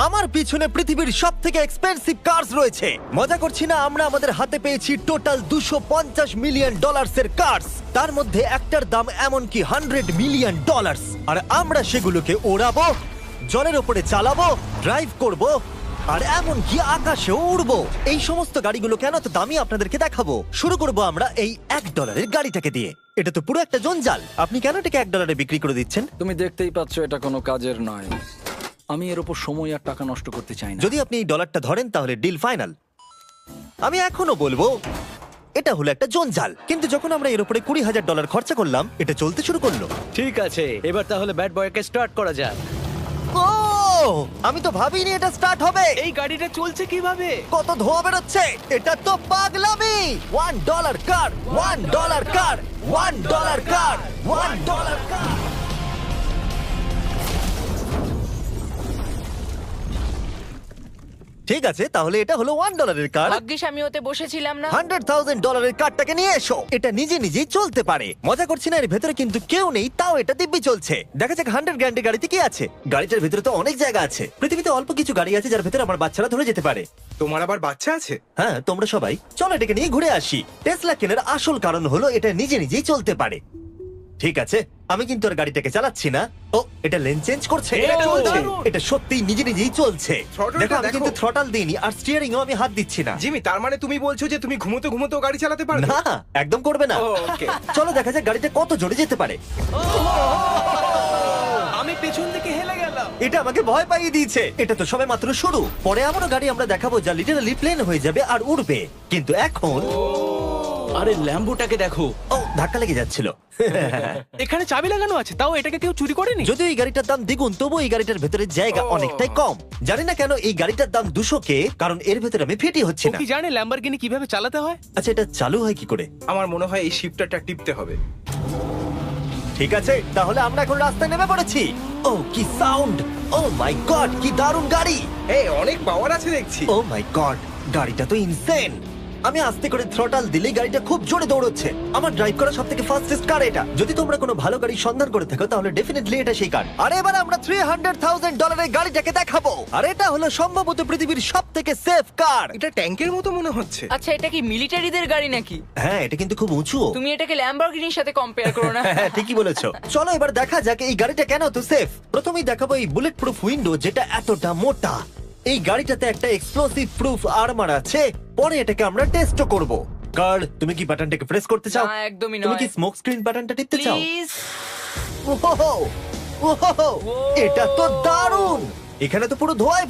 আমার পিছনে পৃথিবীর সব থেকে এক্সপেন্সিভ কার্স রয়েছে। মজা করছি না, আমরা আমাদের হাতে পেয়েছি টোটাল $250 মিলিয়ন এর কার্স। তার মধ্যে একটার দাম এমনকি $100 মিলিয়ন। আর আমরা সেগুলোকে ওড়াবো, জলের ওপরে চালাবো, ড্রাইভ করব, আর এমনকি আকাশেও উড়বো। এই সমস্ত গাড়িগুলো কেন তো দামি আপনাদেরকে দেখাবো। শুরু করব আমরা এই $1 গাড়িটাকে দিয়ে। এটা তো পুরো একটা জঞ্জাল। আপনি কেন এটাকে $1 বিক্রি করে দিচ্ছেন? তুমি দেখতেই পাচ্ছ এটা কোনো কাজের নয়। আমি এর উপর সময় আর টাকা নষ্ট করতে চাই না। যদি আপনি এই ডলারটা ধরেন তাহলে ডিল ফাইনাল। আমি এখনো বলবো এটা হলো একটা জঞ্জাল, কিন্তু যখন আমরা এর উপরে $20,000 খরচা করলাম, এটা চলতে শুরু করলো। ঠিক আছে, এবার তাহলে ব্যাড বয়কে স্টার্ট করা যাক। ও, আমি তো ভাবিনি এটা স্টার্ট হবে। এই গাড়িটা চলছে কিভাবে? কত ধোঁয়া বেরোচ্ছে, এটা তো পাগলামি। $1 কার, $1 কার, $1 কার, $1 কার। ঠিক আছে, তাহলে এটা হলো $1 কার। ভাগ্যিস আমি ওতে বসেছিলাম না। $100,000 কারটাকে নিয়ে এসো। এটা নিজে নিজেই চলতে পারে। মজা করছি না, এর ভেতরে কিন্তু কেউ নেই, তাও এটা দিব্যি চলছে। দেখা যাক 100 গ্র্যান্ডের গাড়িতে কি আছে। গাড়িটার ভেতরে তো অনেক জায়গা আছে। পৃথিবীতে অল্প কিছু গাড়ি আছে যার ভেতরে আমার বাচ্চারা ধরে যেতে পারে। তোমার আবার বাচ্চা আছে? হ্যাঁ, তোমরা সবাই চলো এটাকে নিয়ে ঘুরে আসি। টেসলা কেনার আসল কারণ হলো এটা নিজে নিজেই চলতে পারে। ঠিক আছে, আমি কিন্তু আর গাড়িটাকে চালাচ্ছি না। ও, এটা লেন চেঞ্জ করছে। এটা চলছে। এটা সত্যিই নিজে নিজেই চলছে। Throttle-টা দেখো, আমি দেখো। কিন্তু থ্রটাল দিইনি, আর স্টিয়ারিংও আমি হাত দিচ্ছি না। জিমি, তার মানে তুমি বলছো যে তুমি ঘুমোতে ঘুমোতেও গাড়ি চালাতে পারবে? না, একদম করবে না। ও, okay. চলো দেখা যাক গাড়িটা কত জোরে যেতে পারে। আমি পেছন থেকে হেলে গেলাম। এটা আমাকে ভয় পাইয়ে দিয়েছে। এটা তো সবে মাত্র শুরু। পরে এমনও গাড়ি আমরা দেখাবো যা লিটারালি প্লেন হয়ে যাবে আর উড়বে। কিন্তু এখন আরে ল্যাম্বোটাকে দেখো, ও, ধাক্কা লেগে যাচ্ছিল। এখানে চাবি লাগানো আছে, তাও এটাকে কেউ চুরি করেনি। যদিও এই গাড়িটার দাম দ্বিগুণ, তবু এই গাড়িটার ভেতরে জায়গা ও। অনেকটাই কম। জানি না কেন এই গাড়িটার দাম 200K, কারণ এর ভেতরে আমি ফিটি হচ্ছে ও না। কি জানে ল্যাম্বরগিনি কিভাবে চালাতে হয়? আচ্ছা, এটা চালু হয় কি করে? আমার মনে হয় এই শিফটারটা টিপতে হবে। ঠিক আছে, তাহলে আমরা এখন রাস্তায় নেমে পড়েছি। ও, কি সাউন্ড! ও মাই গড, কি দারুণ গাড়ি! এই অনেক পাওয়ার আছে দেখছি। ও মাই গড, গাড়িটা তো ইনসেন। আমি আস্তে করে থ্রটাল দিলেই গাড়িটা খুব জোরে দৌড়চ্ছে। আমার ড্রাইভ করা সবথেকে ফাস্টেস্ট কার এটা। যদি তোমরা কোনো ভালো গাড়ির সন্ধান করে থাকো তাহলে ডেফিনেটলি এটা সেই কার। আর এবার আমরা $300,000 গাড়িটাকে দেখাবো। আর এটা হলো সম্ভবত পৃথিবীর সবথেকে সেফ কার। এটা ট্যাঙ্কের মতো মনে হচ্ছে। আচ্ছা, এটা কি মিলিটারিদের গাড়ি নাকি? হ্যাঁ, এটা কিন্তু খুব উঁচু। তুমি এটাকে ল্যাম্বরগিনির সাথে কম্পেয়ার করো না। হ্যাঁ, ঠিকই বলেছো। চলো এবার দেখা যাক এই গাড়িটা কেন তো সেফ। প্রথমেই দেখাবো এই বুলেট প্রুফ উইন্ডো, যেটা এতটা মোটা। এই গাড়িটাতে একটা এক্সপ্লোসিভ প্রুফ আর্মার আছে। পরে এটাকে আমরা টেস্ট করব। কার্ড, তুমি কি বাটনটাকে প্রেস করতে চাও? না, একদমই তুমি নয়। কি স্মোক স্ক্রিন বাটনটা টিপতে চাও? প্লিজ। ওহো, ওহো, এটা তো দারুণ। এখানে তো পুরো ধোঁয়ায়